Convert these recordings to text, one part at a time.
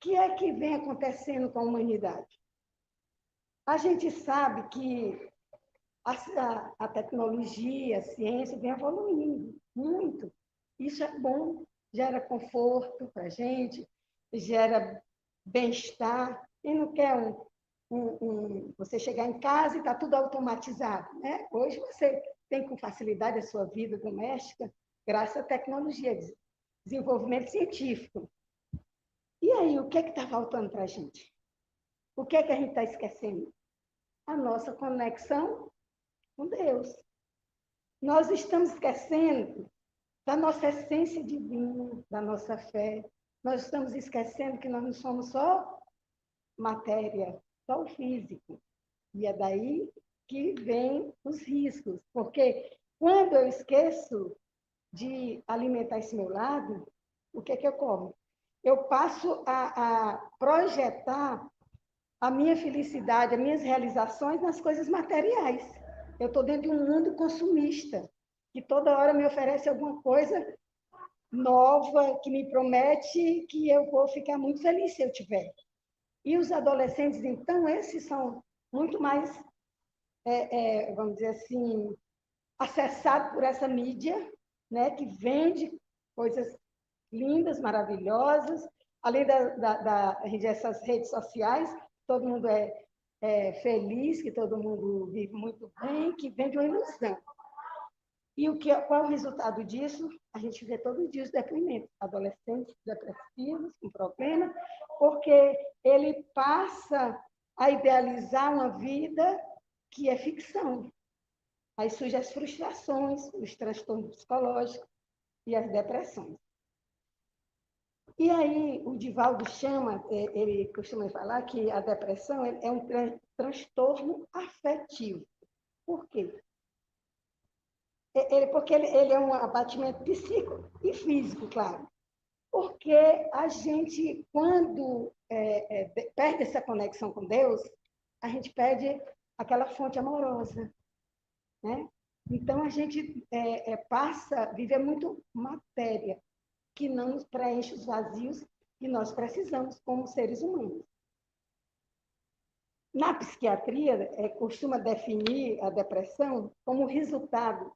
que é que vem acontecendo com a humanidade? A gente sabe que a tecnologia, a ciência vem evoluindo muito. Isso é bom, gera conforto para a gente, gera bem-estar. Quem não quer você chegar em casa e está tudo automatizado, né? Hoje você tem com facilidade a sua vida doméstica, graças à tecnologia, desenvolvimento científico. E aí, o que é que está faltando para a gente? O que é que a gente está esquecendo? A nossa conexão com Deus. Nós estamos esquecendo da nossa essência divina, da nossa fé. Nós estamos esquecendo que nós não somos só matéria, só o físico. E é daí que vem os riscos. Porque quando eu esqueço de alimentar esse meu lado, o que é que ocorre? Eu passo a projetar a minha felicidade, as minhas realizações nas coisas materiais. Eu estou dentro de um mundo consumista, que toda hora me oferece alguma coisa nova, que me promete que eu vou ficar muito feliz se eu tiver. E os adolescentes, então, esses são muito mais, vamos dizer assim, acessados por essa mídia, né, que vende coisas lindas, maravilhosas, além dessas redes sociais, todo mundo é feliz, que todo mundo vive muito bem, que vende uma ilusão. E qual é o resultado disso? A gente vê todos os dias depoimentos, adolescentes depressivos, com problema, porque ele passa a idealizar uma vida que é ficção. Aí surgem as frustrações, os transtornos psicológicos e as depressões. E aí, o Divaldo ele costuma falar que a depressão é um transtorno afetivo. Por quê? Porque ele é um abatimento psíquico e físico, claro. Porque a gente, quando perde essa conexão com Deus, a gente perde aquela fonte amorosa, né? Então, a gente passa a viver muito matéria, que não nos preenche os vazios que nós precisamos como seres humanos. Na psiquiatria, costuma definir a depressão como resultado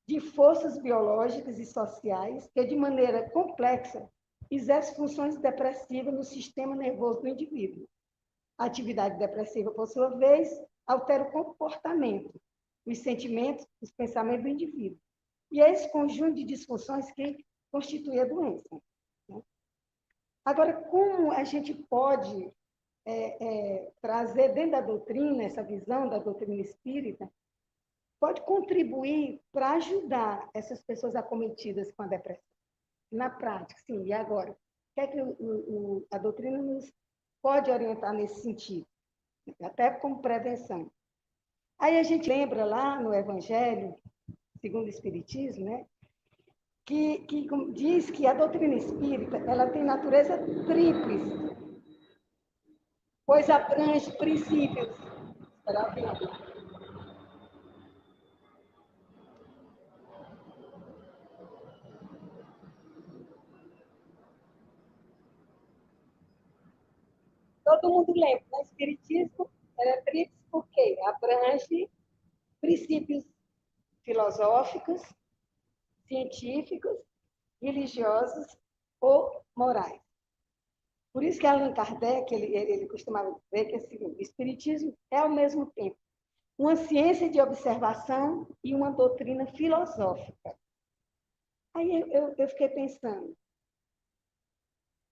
de forças biológicas e sociais que, de maneira complexa, exercem funções depressivas no sistema nervoso do indivíduo. A atividade depressiva, por sua vez, altera o comportamento, os sentimentos, os pensamentos do indivíduo. E é esse conjunto de disfunções que constitui a doença. Agora, como a gente pode trazer dentro da doutrina, essa visão da doutrina espírita, pode contribuir para ajudar essas pessoas acometidas com a depressão? Na prática, sim. E agora? O que é que a doutrina nos pode orientar nesse sentido? Até como prevenção. Aí a gente lembra lá no Evangelho, segundo o Espiritismo, né? Que diz que a doutrina espírita ela tem natureza tríplice, pois abrange princípios. Todo mundo lembra, né? O Espiritismo é tríplice porque abrange princípios filosóficos, científicos, religiosos ou morais. Por isso que Allan Kardec ele costumava dizer que assim, o Espiritismo é, ao mesmo tempo, uma ciência de observação e uma doutrina filosófica. Aí eu fiquei pensando,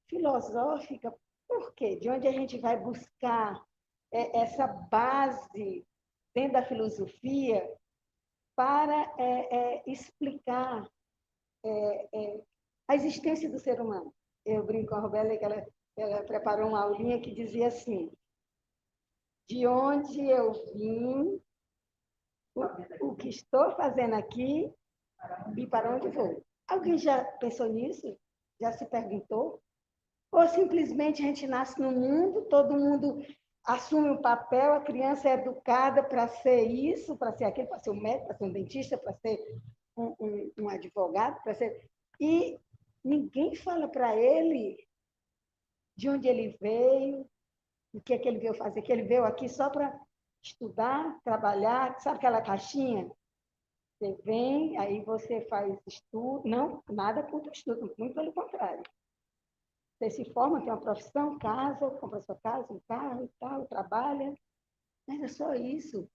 filosófica, por quê? De onde a gente vai buscar essa base dentro da filosofia para explicar a existência do ser humano? Eu brinco com a Roberta que ela preparou uma aulinha que dizia assim, de onde eu vim, o que estou fazendo aqui e para onde vou. Alguém já pensou nisso? Já se perguntou? Ou simplesmente a gente nasce no mundo, todo mundo assume um papel, a criança é educada para ser isso, para ser aquilo, para ser um médico, para ser um dentista, para ser um advogado, para ser... E ninguém fala para ele de onde ele veio, o que é que ele veio fazer, que ele veio aqui só para estudar, trabalhar, sabe aquela caixinha? Você vem, aí você faz estudo, não, nada contra o estudo, muito pelo contrário. Você se forma, tem uma profissão, casa, compra sua casa, um carro e tal, trabalha, mas é só isso.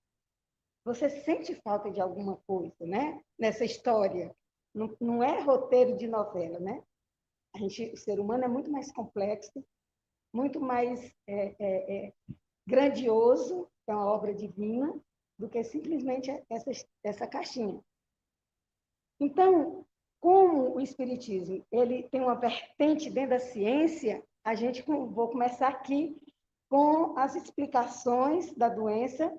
Você sente falta de alguma coisa, né? Nessa história. Não, não é roteiro de novela, né? O ser humano é muito mais complexo, muito mais grandioso, é uma obra divina, do que simplesmente essa caixinha. Então, como o Espiritismo ele tem uma vertente dentro da ciência, vou começar aqui com as explicações da doença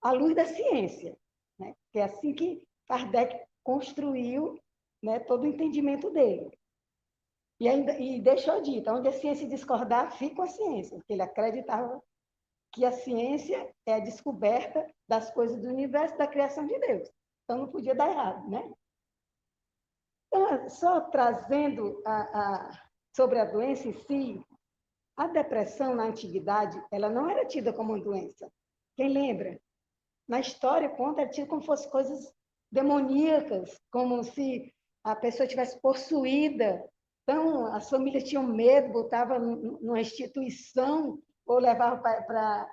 à luz da ciência, né? Que é assim que Kardec construiu, né, todo o entendimento dele. E deixou dito, onde a ciência discordar, fica a ciência, porque ele acreditava que a ciência é a descoberta das coisas do universo, da criação de Deus. Então, não podia dar errado, né? Então, só trazendo sobre a doença em si, a depressão na antiguidade, ela não era tida como uma doença. Quem lembra? Na história, conta, era tida como fosse coisas demoníacas, como se a pessoa tivesse possuída. Então, as famílias tinham medo, botavam numa instituição ou levavam para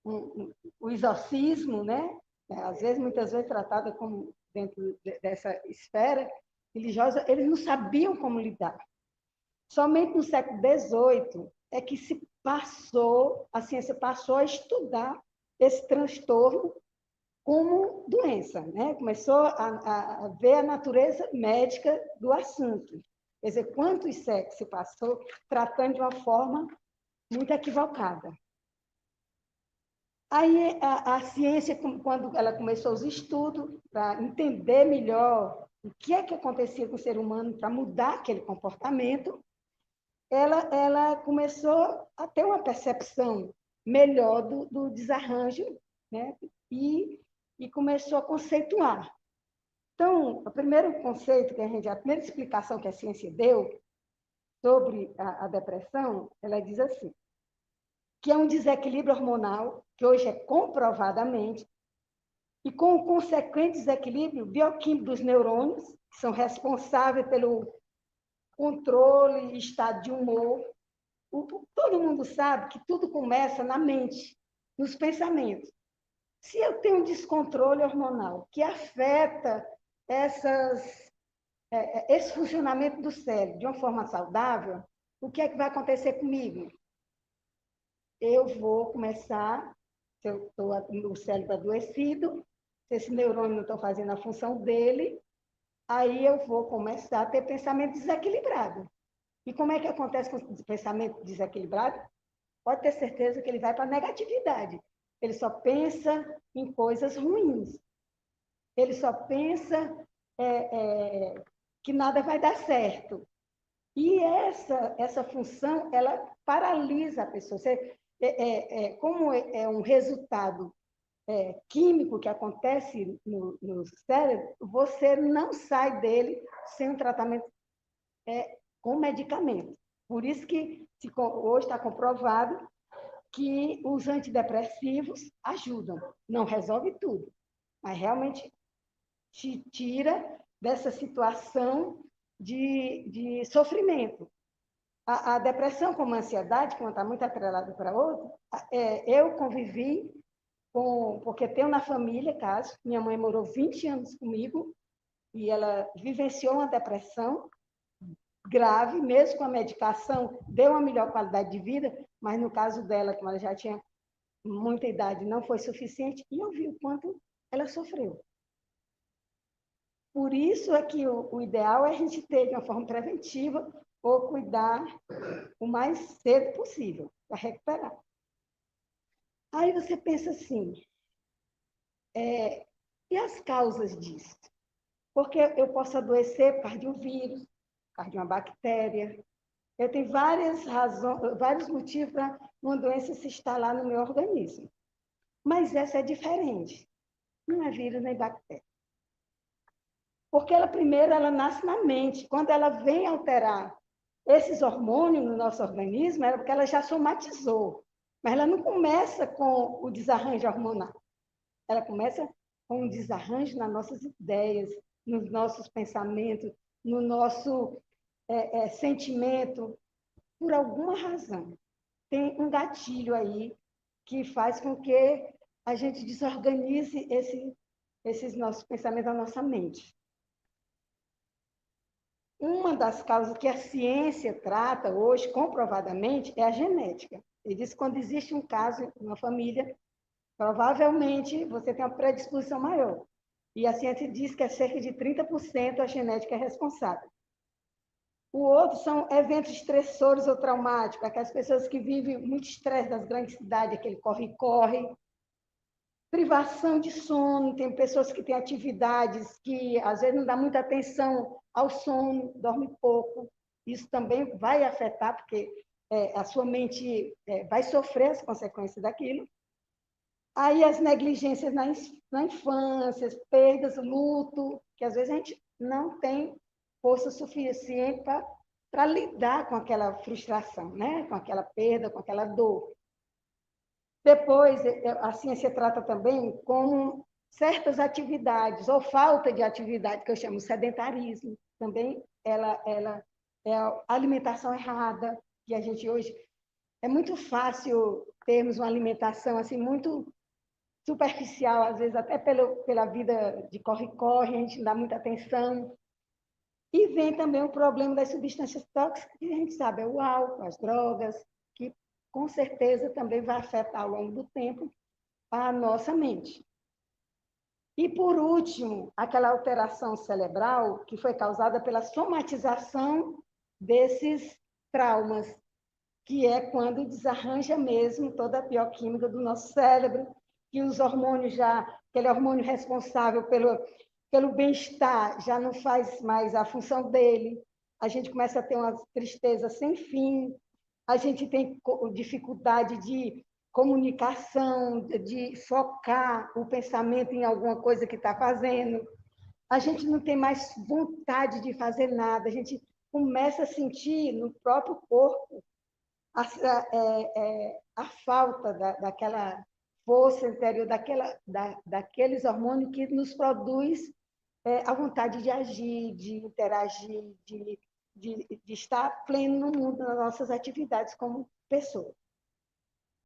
o exorcismo, né? Às vezes, muitas vezes, tratada como dentro dessa esfera religiosa, eles não sabiam como lidar. Somente no século XVIII é que a ciência passou a estudar esse transtorno como doença, né? Começou a ver a natureza médica do assunto. Quer dizer, quantos séculos se passou tratando de uma forma muito equivocada. Aí a ciência, quando ela começou os estudos para entender melhor o que é que acontecia com o ser humano para mudar aquele comportamento, ela começou a ter uma percepção melhor do desarranjo, né? E começou a conceituar. Então, o primeiro conceito a primeira explicação que a ciência deu sobre a depressão, ela diz assim, que é um desequilíbrio hormonal, que hoje é comprovadamente, e com o consequente desequilíbrio bioquímico dos neurônios, que são responsáveis pelo controle e estado de humor. Todo mundo sabe que tudo começa na mente, nos pensamentos. Se eu tenho um descontrole hormonal que afeta esse funcionamento do cérebro de uma forma saudável, o que é que vai acontecer comigo? Eu vou começar, se eu estou o cérebro adoecido, se esse neurônio não está fazendo a função dele, aí eu vou começar a ter pensamento desequilibrado. E como é que acontece com o pensamento desequilibrado? Pode ter certeza que ele vai para a negatividade. Ele só pensa em coisas ruins. Ele só pensa que nada vai dar certo. E essa função, ela paralisa a pessoa. Como é um resultado químico que acontece no cérebro, você não sai dele sem um tratamento com medicamento. Por isso que hoje está comprovado que os antidepressivos ajudam. Não resolve tudo, mas realmente te tira dessa situação de sofrimento. A depressão, como a ansiedade, que uma está muito atrelada para a outra, eu convivi porque tenho na família caso, minha mãe morou 20 anos comigo e ela vivenciou uma depressão grave, mesmo com a medicação, deu uma melhor qualidade de vida, mas no caso dela, como ela já tinha muita idade, não foi suficiente, e eu vi o quanto ela sofreu. Por isso é que o ideal é a gente ter, de uma forma preventiva, ou cuidar o mais cedo possível, para recuperar. Aí você pensa assim, e as causas disso? Porque eu posso adoecer por causa de um vírus, por causa de uma bactéria. Eu tenho várias razões, vários motivos para uma doença se instalar no meu organismo. Mas essa é diferente. Não é vírus nem bactéria. Porque ela, primeiro, ela nasce na mente. Quando ela vem alterar esses hormônios no nosso organismo era porque ela já somatizou, mas ela não começa com o desarranjo hormonal. Ela começa com um desarranjo nas nossas ideias, nos nossos pensamentos, no nosso sentimento, por alguma razão. Tem um gatilho aí que faz com que a gente desorganize esses nossos pensamentos, a nossa mente. Uma das causas que a ciência trata hoje, comprovadamente, é a genética. Ele diz que quando existe um caso, uma família, provavelmente você tem uma predisposição maior. E a ciência diz que é cerca de 30% a genética é responsável. O outro são eventos estressores ou traumáticos, aquelas pessoas que vivem muito estresse das grandes cidades, aquele corre-corre. Privação de sono, tem pessoas que têm atividades que às vezes não dá muita atenção ao sono, dorme pouco. Isso também vai afetar, porque a sua mente vai sofrer as consequências daquilo. Aí as negligências na infância, perdas, luto, que às vezes a gente não tem força suficiente para lidar com aquela frustração, né? Com aquela perda, com aquela dor. Depois, a ciência trata também como certas atividades, ou falta de atividade, que eu chamo de sedentarismo. Também ela é a alimentação errada, que a gente hoje... É muito fácil termos uma alimentação assim muito superficial, às vezes até pela vida de corre-corre, a gente não dá muita atenção. E vem também o problema das substâncias tóxicas, que a gente sabe, é o álcool, as drogas, que com certeza também vai afetar ao longo do tempo a nossa mente. E, por último, aquela alteração cerebral que foi causada pela somatização desses traumas, que é quando desarranja mesmo toda a bioquímica do nosso cérebro, que os hormônios aquele hormônio responsável pelo bem-estar já não faz mais a função dele, a gente começa a ter uma tristeza sem fim, a gente tem dificuldade de comunicação, de focar o pensamento em alguma coisa que está fazendo, a gente não tem mais vontade de fazer nada, a gente começa a sentir no próprio corpo a falta daquela força interior, daqueles hormônios que nos produz a vontade de agir, de interagir, de estar pleno no mundo, nas nossas atividades como pessoa.